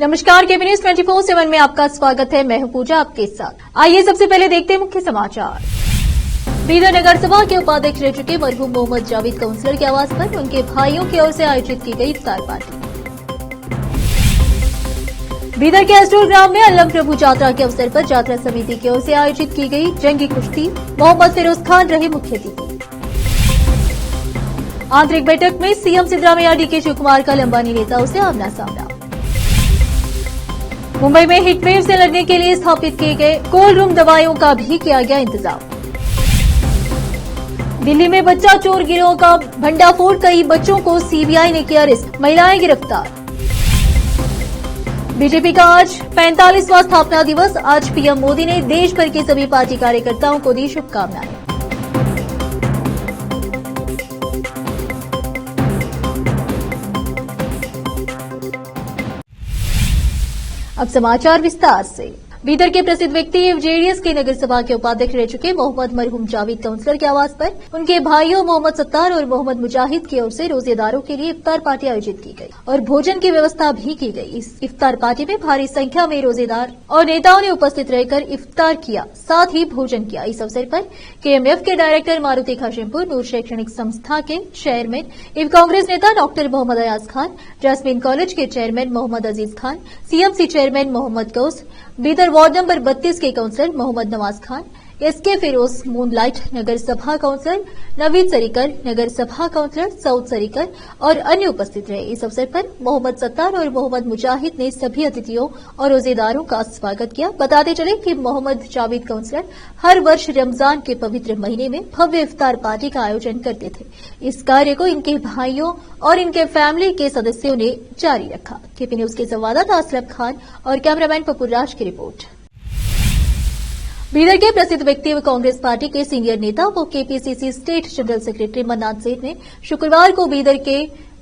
नमस्कार, केबी न्यूज 24/7 में आपका स्वागत है। मैं हूं पूजा आपके साथ। आइए सबसे पहले देखते हैं मुख्य समाचार। बीदर नगर सभा के उपाध्यक्ष रह चुके मरहूम मोहम्मद जावेद काउंसलर के आवास पर उनके भाइयों की ओर से आयोजित की गई इफ्तार पार्टी। बीदर के एस्टोर ग्राम में अल्लम प्रभु यात्रा के अवसर पर यात्रा समिति की ओर से आयोजित की गई जंगी कुश्ती, मोहम्मद फिरोज खान रहे मुख्य अतिथि। आंतरिक बैठक में सीएम सिद्धरामैया, डीके शिवकुमार का लंबानी नेताओं से आमना सामना। मुंबई में हीटवेव से लड़ने के लिए स्थापित किए गए कोल्ड रूम दवाइयों का भी किया गया इंतजाम। दिल्ली में बच्चा चोर गिरोह का भंडाफोड़, कई बच्चों को सीबीआई ने किया अरेस्ट, महिलाएं गिरफ्तार। बीजेपी का आज 45वां स्थापना दिवस। आज पीएम मोदी ने देश भर के सभी पार्टी कार्यकर्ताओं को दी शुभकामनाएं। अब समाचार विस्तार से। बीदर के प्रसिद्ध व्यक्ति जेडीएस के नगर सभा के उपाध्यक्ष रह चुके मोहम्मद मरहूम जावेद काउंसलर के आवास पर उनके भाइयों मोहम्मद सत्तार और मोहम्मद मुजाहिद की ओर से रोजेदारों के लिए इफ्तार पार्टी आयोजित की गई और भोजन की व्यवस्था भी की गई। इस इफ्तार पार्टी में भारी संख्या में रोजेदार और नेताओं ने उपस्थित रहकर इफ्तार किया, साथ ही भोजन किया। इस अवसर पर केएमएफ के डायरेक्टर मारुति खाशिमपुर, नूर शैक्षणिक संस्था के चेयरमैन एवं कांग्रेस नेता doctor Mohammed Ayaz Khan, Jasmine college के chairman Mohammed Aziz Khan, CMC chairman Mohammed Ghaus, Bidar ward number 32 के councillor Mohammed Nawaz Khan, SK Firoz, Moonlight Nagar सभा काउंसलर नवीद सरीकर, नगर सभा काउंसलर सऊद सरीकर और अन्य उपस्थित रहे। इस अवसर पर मोहम्मद सत्तार और मोहम्मद मुजाहिद ने सभी अतिथियों और रोजेदारों का स्वागत किया। बताते चले कि मोहम्मद जावेद काउंसलर हर वर्ष रमजान के पवित्र महीने में भव्य इफ्तार पार्टी का आयोजन करते थे। इस कार्य को इनके भाइयों और इनके फैमिली के सदस्यों ने जारी रखा। केपी न्यूज के संवाददाता असलम खान और कैमरामैन पप्पू राज की रिपोर्ट। बीदर के प्रसिद्ध व्यक्ति व कांग्रेस पार्टी के सीनियर नेता व KPCC state general secretary mannan सेठ ने शुक्रवार को बीदर के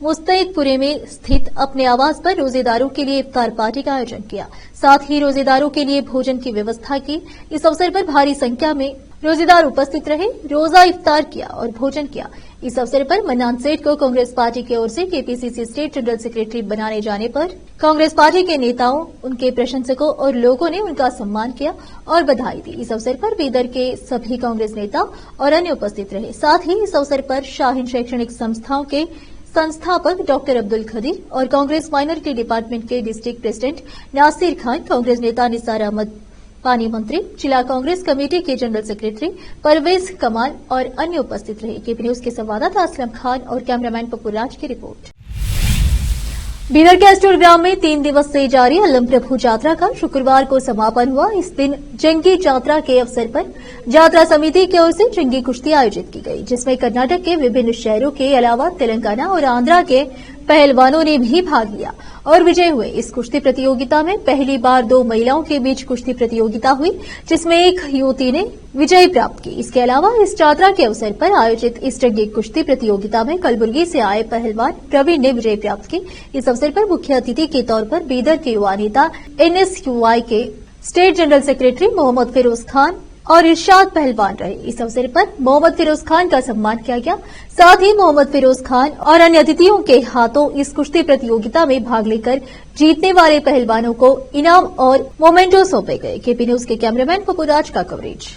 मुस्तैदपुरे में स्थित अपने आवास पर रोजेदारों के लिए इफ्तार पार्टी का आयोजन किया, साथ ही रोजेदारों के लिए भोजन की व्यवस्था की। इस अवसर पर भारी संख्या में रोजेदार उपस्थित रहे, रोजा इफ्तार किया और भोजन किया। इस अवसर पर मन्नान सेठ को कांग्रेस पार्टी की ओर से केपीसीसी स्टेट जनरल सेक्रेटरी बनाने जाने पर कांग्रेस पार्टी के नेताओं, उनके प्रशंसकों और लोगों ने उनका सम्मान किया और बधाई दी। इस अवसर पर बीदर के सभी कांग्रेस नेता और अन्य उपस्थित रहे। साथ ही इस अवसर पर शाहीन शैक्षणिक संस्थाओं के संस्थापक डॉक्टर अब्दुल खदीर और कांग्रेस माइनॉरिटी डिपार्टमेंट के डिस्ट्रिक्ट प्रेसिडेंट नासिर खान, कांग्रेस नेता निसार अहमद, पानी मंत्री, जिला कांग्रेस कमेटी के जनरल सेक्रेटरी परवेज कमाल और अन्य उपस्थित रहे। केपी न्यूज के संवाददाता असलम खान और कैमरामैन पप्पू राज की रिपोर्ट। बीदर के एस्टोर ग्राम में 3 दिवस से जारी अल्लम प्रभु यात्रा का शुक्रवार को समापन हुआ। इस दिन जंगी यात्रा के अवसर पर यात्रा समिति की ओर से जंगी कुश्ती आयोजित की गई, जिसमें कर्नाटक के विभिन्न शहरों के अलावा तेलंगाना और आंध्रा के पहलवानों ने भी भाग लिया और विजय हुए। इस कुश्ती प्रतियोगिता में पहली बार 2 महिलाओं के बीच कुश्ती प्रतियोगिता हुई, जिसमें एक युवती ने विजय प्राप्त की। इसके अलावा इस यात्रा के अवसर पर आयोजित इस जंगी कुश्ती प्रतियोगिता में कलबुर्गी से आए पहलवान प्रवीण ने विजय प्राप्त की। इस अवसर पर मुख्य अतिथि के तौर पर बीदर के युवा नेता एनएसयूआई के state general secretary Mohammad Firoz Khan और इरशाद पहलवान रहे। इस अवसर पर मोहम्मद फिरोज खान का सम्मान किया गया। साथ ही मोहम्मद फिरोज खान और अन्य अतिथियों के हाथों इस कुश्ती प्रतियोगिता में भाग लेकर जीतने वाले पहलवानों को इनाम और मोमेंटो सौंपे गए। केपी न्यूज के कैमरामैन पप्पू राज का कवरेज।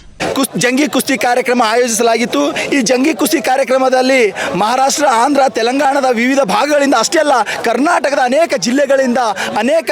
ಜಂಗಿ ಕುಸ್ತಿ ಕಾರ್ಯಕ್ರಮ ಆಯೋಜಿಸಲಾಗಿತ್ತು। ಈ ಜಂಗಿ ಕುಸ್ತಿ ಕಾರ್ಯಕ್ರಮದಲ್ಲಿ ಮಹಾರಾಷ್ಟ್ರ, ಆಂಧ್ರ, ತೆಲಂಗಾಣದ ವಿವಿಧ ಭಾಗಗಳಿಂದ ಅಷ್ಟೇ ಅಲ್ಲ, ಕರ್ನಾಟಕದ ಅನೇಕ ಜಿಲ್ಲೆಗಳಿಂದ ಅನೇಕ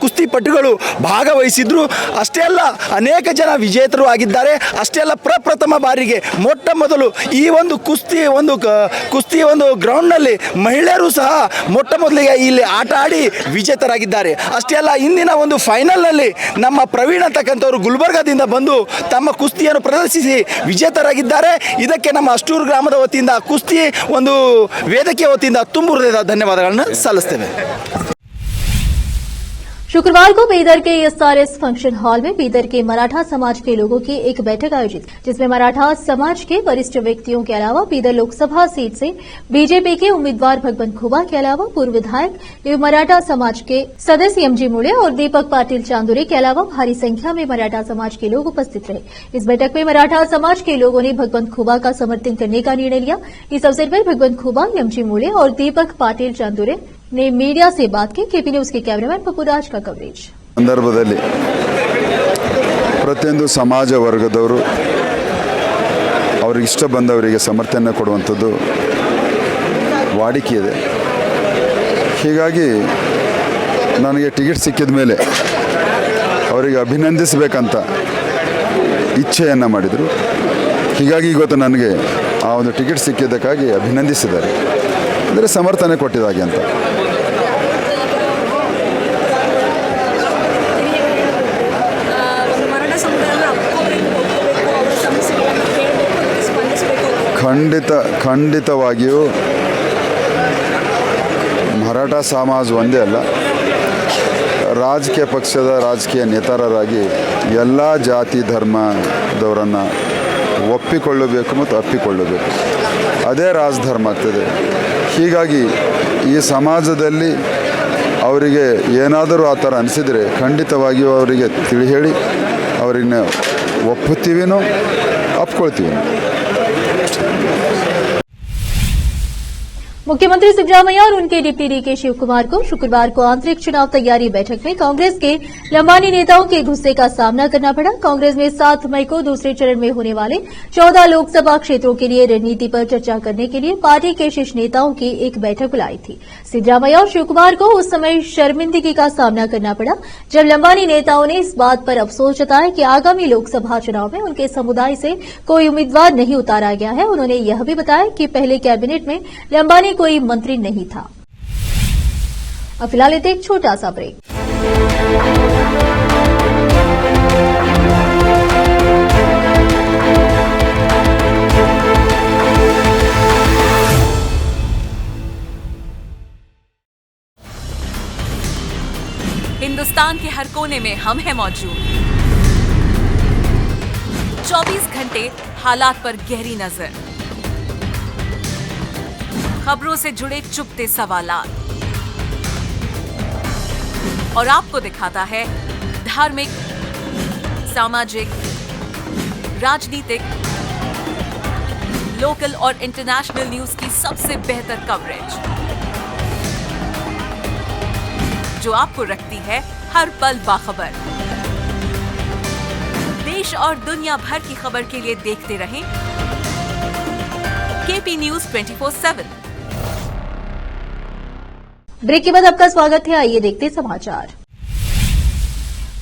ಕುಸ್ತಿಪಟುಗಳು ಭಾಗವಹಿಸಿದ್ರು. ಅಷ್ಟೇ ಅಲ್ಲ, ಅನೇಕ ಜನ ವಿಜೇತರು ಆಗಿದ್ದಾರೆ. ಅಷ್ಟೇ ಅಲ್ಲ, ಪ್ರಪ್ರಥಮ ಬಾರಿಗೆ ಮೊಟ್ಟ ಮೊದಲು ಈ ಒಂದು ಕುಸ್ತಿ ಗ್ರೌಂಡ್ನಲ್ಲಿ ಮಹಿಳೆಯರು ಸಹ ಮೊಟ್ಟ ಮೊದಲಿಗೆ ಇಲ್ಲಿ ಆಟ ಆಡಿ ವಿಜೇತರಾಗಿದ್ದಾರೆ. ಅಷ್ಟೇ ಅಲ್ಲ, ಇಂದಿನ ಒಂದು ಫೈನಲ್ನಲ್ಲಿ ನಮ್ಮ ಪ್ರವೀಣ್ ಅಂತಕ್ಕಂಥವರು ಗುಲ್ಬರ್ಗಾದಿಂದ ಬಂದು ತಮ್ಮ ಕುಸ್ತಿಯನ್ನು ಪ್ರದರ್ಶಿಸಿ ವಿಜೇತರಾಗಿದ್ದಾರೆ. ಇದಕ್ಕೆ ನಮ್ಮ ಅಷ್ಟೂರು ಗ್ರಾಮದ ವತಿಯಿಂದ ಕುಸ್ತಿ ಒಂದು ವೇದಿಕೆ ವತಿಯಿಂದ ತುಂಬು ಹೃದಯದ ಧನ್ಯವಾದಗಳನ್ನು ಸಲ್ಲಿಸ್ತೇವೆ। शुक्रवार को बीदर के एसआरएस फंक्शन हॉल में बीदर के मराठा समाज के लोगों की एक बैठक आयोजित, जिसमें मराठा समाज के वरिष्ठ व्यक्तियों के अलावा बीदर लोकसभा सीट से बीजेपी के उम्मीदवार भगवंत खुबा के अलावा पूर्व विधायक एवं मराठा समाज के सदस्य एमजी मुड़े और दीपक पाटिल चांदुरे के अलावा भारी संख्या में मराठा समाज के लोग उपस्थित रहे। इस बैठक में मराठा समाज के लोगों ने भगवंत खुबा का समर्थन करने का निर्णय लिया। इस अवसर पर भगवंत खुबा, एमजी मुड़े और दीपक पाटिल चांदुरे ने मीडिया से बात की। केपी न्यूज के कैमरामैन पप्पूराज का कवरेज। ಸಂದರ್ಭದಲ್ಲಿ ಪ್ರತಿಯೊಂದು ಸಮಾಜ ವರ್ಗದವರು ಅವರಿಗೆ ಇಷ್ಟ ಬಂದವರಿಗೆ ಸಮರ್ಥನೆ ಕೊಡುವಂಥದ್ದು ವಾಡಿಕೆ ಇದೆ. ಹೀಗಾಗಿ ನನಗೆ ಟಿಕೆಟ್ ಸಿಕ್ಕಿದ ಮೇಲೆ ಅವರಿಗೆ ಅಭಿನಂದಿಸಬೇಕಂತ ಇಚ್ಛೆಯನ್ನು ಮಾಡಿದರು. ಹೀಗಾಗಿ ಇವತ್ತು ನನಗೆ ಆ ಒಂದು ಟಿಕೆಟ್ ಸಿಕ್ಕಿದ್ದಕ್ಕಾಗಿ ಅಭಿನಂದಿಸಿದ್ದಾರೆ, ಅಂದರೆ ಸಮರ್ಥನೆ ಕೊಟ್ಟಿದ್ದಾಗೆ ಅಂತ. ಖಂಡಿತವಾಗಿಯೂ ಮರಾಠ ಸಮಾಜ ಒಂದೇ ಅಲ್ಲ, ರಾಜಕೀಯ ಪಕ್ಷದ ರಾಜಕೀಯ ನೇತಾರರಾಗಿ ಎಲ್ಲ ಜಾತಿ ಧರ್ಮದವರನ್ನು ಒಪ್ಪಿಕೊಳ್ಳಬೇಕು ಮತ್ತು ಅಪ್ಪಿಕೊಳ್ಳಬೇಕು. ಅದೇ ರಾಜಧರ್ಮ ಆಗ್ತದೆ. ಹೀಗಾಗಿ ಈ ಸಮಾಜದಲ್ಲಿ ಅವರಿಗೆ ಏನಾದರೂ ಆ ಥರ ಅನಿಸಿದರೆ ಖಂಡಿತವಾಗಿಯೂ ಅವರಿಗೆ ತಿಳಿ ಹೇಳಿ ಅವರಿಗೆ ಒಪ್ಪುತ್ತೀವಿನೋ ಅಪ್ಕೊಳ್ತೀವಿನೋ. मुख्यमंत्री सिद्धरामैया और उनके डिप्टी डीके शिव कुमार को शुक्रवार को आंतरिक चुनाव तैयारी बैठक में कांग्रेस के लंबानी नेताओं के गुस्से का सामना करना पड़ा। कांग्रेस में 7 मई को दूसरे चरण में होने वाले 14 लोकसभा क्षेत्रों के लिए रणनीति पर चर्चा करने के लिए पार्टी के शीर्ष नेताओं की एक बैठक बुलाई थी। सिद्धरामैया और शिव कुमार को उस समय शर्मिंदगी का सामना करना पड़ा जब लंबानी नेताओं ने इस बात पर अफसोस जताया कि आगामी लोकसभा चुनाव में उनके समुदाय से कोई उम्मीदवार नहीं उतारा गया है। उन्होंने यह भी बताया कि पहले कैबिनेट में लंबानी कोई मंत्री नहीं था। अब फिलहाल लेते एक छोटा सा ब्रेक। हिंदुस्तान के हर कोने में हम हैं मौजूद। 24 घंटे हालात पर गहरी नजर, खबरों से जुड़े चुपते सवालात और आपको दिखाता है धार्मिक, सामाजिक, राजनीतिक, लोकल और इंटरनेशनल न्यूज की सबसे बेहतर कवरेज जो आपको रखती है हर पल बाखबर। देश और दुनिया भर की खबर के लिए देखते रहें केपी न्यूज 24/7। ब्रेक के बाद आपका स्वागत है। आइए देखते समाचार।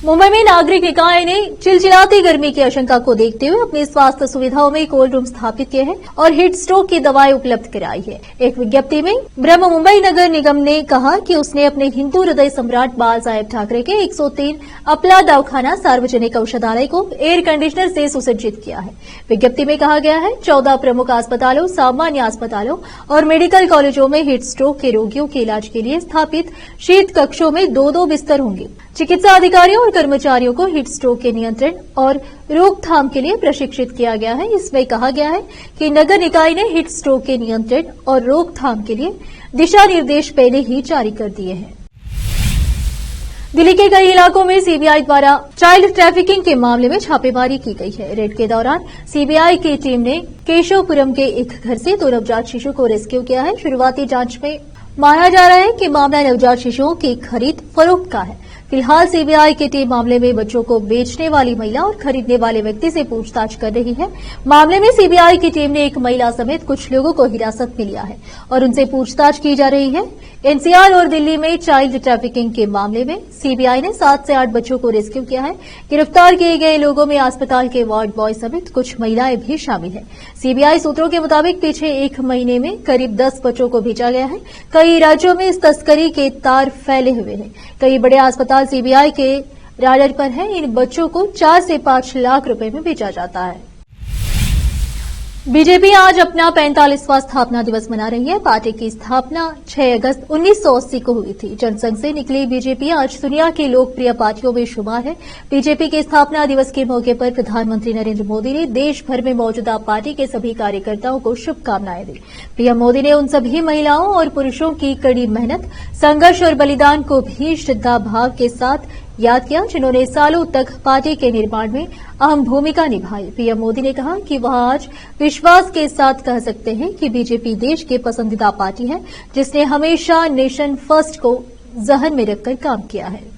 मुंबई में नागरिक निकाय ने चिलचिलाती गर्मी की आशंका को देखते हुए अपनी स्वास्थ्य सुविधाओं में कोल्ड रूम स्थापित किए हैं और हीट स्ट्रोक की दवाएं उपलब्ध कराई है। एक विज्ञप्ति में ब्रह्म मुंबई नगर निगम ने कहा कि उसने अपने हिंदू हृदय सम्राट बाल साहेब ठाकरे के 103 अपला दवाखाना सार्वजनिक औषधालय को एयर कंडीशनर से सुसज्जित किया है। विज्ञप्ति में कहा गया है 14 प्रमुख अस्पतालों, सामान्य अस्पतालों और मेडिकल कॉलेजों में हीट स्ट्रोक के रोगियों के इलाज के लिए स्थापित शीत कक्षों में 2-2 बिस्तर होंगे। चिकित्सा अधिकारियों और कर्मचारियों को हीट स्ट्रोक के नियंत्रण और रोकथाम के लिए प्रशिक्षित किया गया है। इसमें कहा गया है कि नगर निकाय ने हीट स्ट्रोक के नियंत्रण और रोकथाम के लिए दिशा निर्देश पहले ही जारी कर दिए हैं। दिल्ली के कई इलाकों में सीबीआई द्वारा चाइल्ड ट्रैफिकिंग के मामले में छापेमारी की गई है। रेड के दौरान सीबीआई की टीम ने केशवपुरम के एक घर से 2 नवजात शिशु को रेस्क्यू किया है। शुरुआती जांच में माना जा रहा है कि मामला नवजात शिशुओं की खरीद फरोख्त का है। फिलहाल सीबीआई की टीम मामले में बच्चों को बेचने वाली महिला और खरीदने वाले व्यक्ति से पूछताछ कर रही है। मामले में सीबीआई की टीम ने एक महिला समेत कुछ लोगों को हिरासत में लिया है और उनसे पूछताछ की जा रही है। एनसीआर और दिल्ली में चाइल्ड ट्रैफिकिंग के मामले में सीबीआई ने 7 से 8 बच्चों को रेस्क्यू किया है। गिरफ्तार किए गए लोगों में अस्पताल के वार्ड बॉय समेत कुछ महिलाएं भी शामिल हैं। सीबीआई सूत्रों के मुताबिक पीछे 1 महीने में करीब 10 बच्चों को भेजा गया है। कई राज्यों में इस तस्करी के तार फैले हुए हैं। कई बड़े अस्पताल सीबीआई के राडर पर हैं। इन बच्चों को 4 से 5 लाख रुपए में बेचा जाता है। बीजेपी आज अपना 45वां स्थापना दिवस मना रही है। पार्टी की स्थापना 6 अगस्त 1980 को हुई थी। जनसंघ से निकली बीजेपी आज दुनिया की लोकप्रिय पार्टियों में शुमार है। बीजेपी के स्थापना दिवस के मौके पर प्रधानमंत्री नरेंद्र मोदी ने देश भर में मौजूदा पार्टी के सभी कार्यकर्ताओं को शुभकामनाएं दी। पीएम मोदी ने उन सभी महिलाओं और पुरुषों की कड़ी मेहनत, संघर्ष और बलिदान को भी श्रद्धा भाव के साथ याद किया, जिन्होंने सालों तक पार्टी के निर्माण में अहम भूमिका निभाई। पीएम मोदी ने कहा कि वह आज विश्वास के साथ कह सकते हैं कि बीजेपी देश की पसंदीदा पार्टी है, जिसने हमेशा नेशन फर्स्ट को जहन में रखकर काम किया है।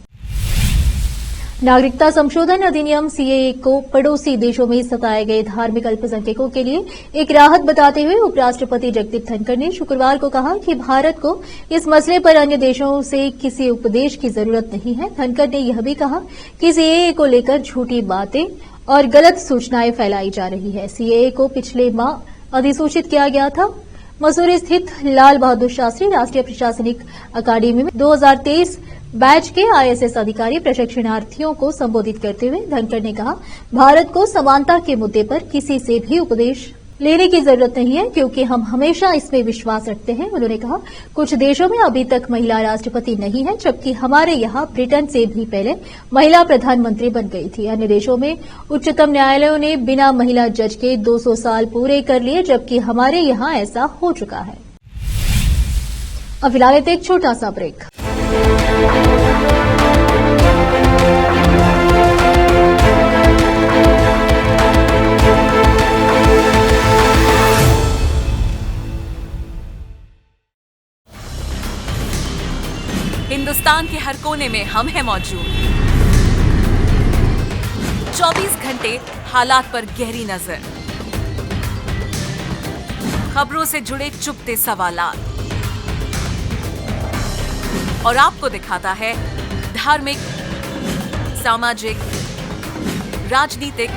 नागरिकता संशोधन अधिनियम सीएए को पड़ोसी देशों में सताए गए धार्मिक अल्पसंख्यकों के लिए एक राहत बताते हुए उपराष्ट्रपति जगदीप धनखड़ ने शुक्रवार को कहा कि भारत को इस मसले पर अन्य देशों से किसी उपदेश की जरूरत नहीं है। धनखड़ ने यह भी कहा कि सीएए को लेकर झूठी बातें और गलत सूचनाएं फैलाई जा रही है। सीएए को पिछले माह अधिसूचित किया गया था। मसूरी स्थित लाल बहादुर शास्त्री राष्ट्रीय प्रशासनिक अकादमी में 2023 बैच के आईएएस अधिकारी प्रशिक्षणार्थियों को संबोधित करते हुए धनखड़ ने कहा, भारत को समानता के मुद्दे पर किसी से भी उपदेश लेने की जरूरत नहीं है, क्योंकि हम हमेशा इसमें विश्वास रखते हैं। उन्होंने कहा, कुछ देशों में अभी तक महिला राष्ट्रपति नहीं है, जबकि हमारे यहाँ ब्रिटेन से भी पहले महिला प्रधानमंत्री बन गई थी। अन्य देशों में उच्चतम न्यायालयों ने बिना महिला जज के 200 साल पूरे कर लिए, जबकि हमारे यहाँ ऐसा हो चुका है। अब फिलहाल एक छोटा सा ब्रेक। हिंदुस्तान के हर कोने में हम हैं मौजूद। 24 घंटे हालात पर गहरी नजर, खबरों से जुड़े चुपते सवालात, और आपको दिखाता है धार्मिक, सामाजिक, राजनीतिक,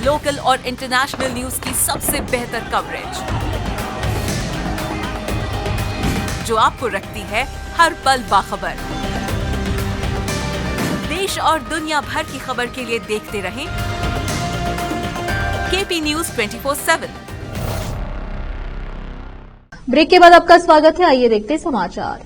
लोकल और इंटरनेशनल न्यूज की सबसे बेहतर कवरेज, जो आपको रखती है हर पल बाखबर। देश और दुनिया भर की खबर के लिए देखते रहें केपी न्यूज 24/7। ब्रेक के बाद आपका स्वागत है। आइए देखते हैं समाचार।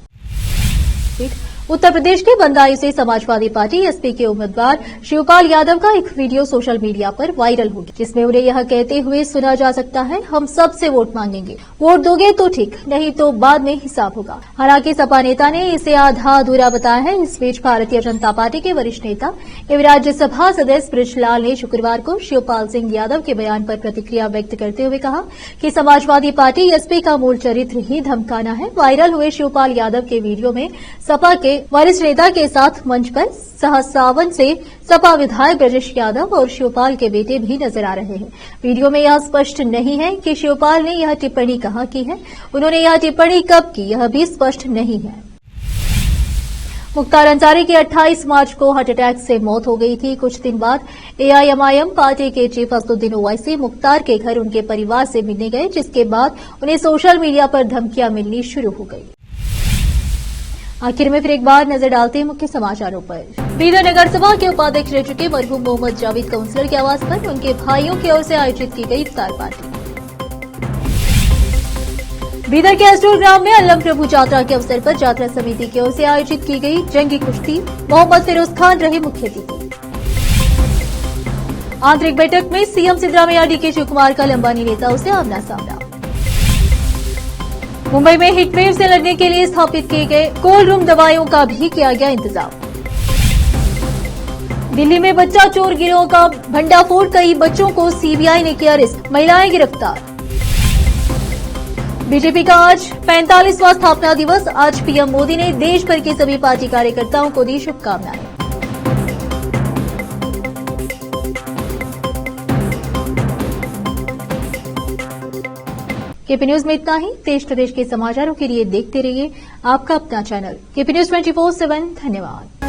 उत्तर प्रदेश के बदायूं से समाजवादी पार्टी एसपी के उम्मीदवार शिवपाल यादव का एक वीडियो सोशल मीडिया पर वायरल हो गया, जिसमें उन्हें यह कहते हुए सुना जा सकता है, हम सबसे वोट मांगेंगे, वोट दोगे तो ठीक, नहीं तो बाद में हिसाब होगा। हालांकि सपा नेता ने इसे आधा अधूरा बताया है। इस बीच भारतीय जनता पार्टी के वरिष्ठ नेता एवं राज्यसभा सदस्य बृजलाल ने शुक्रवार को शिवपाल सिंह यादव के बयान पर प्रतिक्रिया व्यक्त करते हुए कहा कि समाजवादी पार्टी एसपी का मूल चरित्र ही धमकाना है। वायरल हुए शिवपाल यादव के वीडियो में सपा के वरिष्ठ नेता के साथ मंच पर सहसावन से सपा विधायक ब्रजेश यादव और शिवपाल के बेटे भी नजर आ रहे हैं। वीडियो में यह स्पष्ट नहीं है कि शिवपाल ने यह टिप्पणी कहां की है। उन्होंने यह टिप्पणी कब की, यह भी स्पष्ट नहीं है। मुख्तार अंसारी की 28 मार्च को हार्ट अटैक से मौत हो गई थी। कुछ दिन बाद एआईएमआईएम पार्टी के चीफ असदुद्दीन ओवैसी मुख्तार के घर उनके परिवार से मिलने गए, जिसके बाद उन्हें सोशल मीडिया पर धमकियां मिलनी शुरू हो गई। आखिर में फिर एक बार नजर डालते हैं मुख्य समाचारों पर। बीदर नगर सभा के उपाध्यक्ष रह चुके मरहूम मोहम्मद जावेद काउंसलर के आवास पर उनके भाइयों की ओर से आयोजित की गई इफ्तार पार्टी। बीदर के एस्टोर ग्राम में अल्लम प्रभु यात्रा के अवसर पर यात्रा समिति की ओर से आयोजित की गई जंगी कुश्ती, मोहम्मद फिरोज खान रहे मुख्य अतिथि। आंतरिक बैठक में सीएम सिद्धरामैया डीके शिवकुमार का लंबानी नेताओं से आमना सामना। मुंबई में हीटवेव से लड़ने के लिए स्थापित किए गए कोल्ड रूम दवाइयों का भी किया गया इंतजाम। दिल्ली में बच्चा चोर गिरोह का भंडाफोड़, कई बच्चों को सीबीआई ने किया अरेस्ट, महिलाएं गिरफ्तार। बीजेपी का आज 45वां स्थापना दिवस। आज पीएम मोदी ने देश भर के सभी पार्टी कार्यकर्ताओं को दी शुभकामनाएं। केपी न्यूज में इतना ही। देश प्रदेश के समाचारों के लिए देखते रहिए आपका अपना चैनल केपी न्यूज 24/7। धन्यवाद।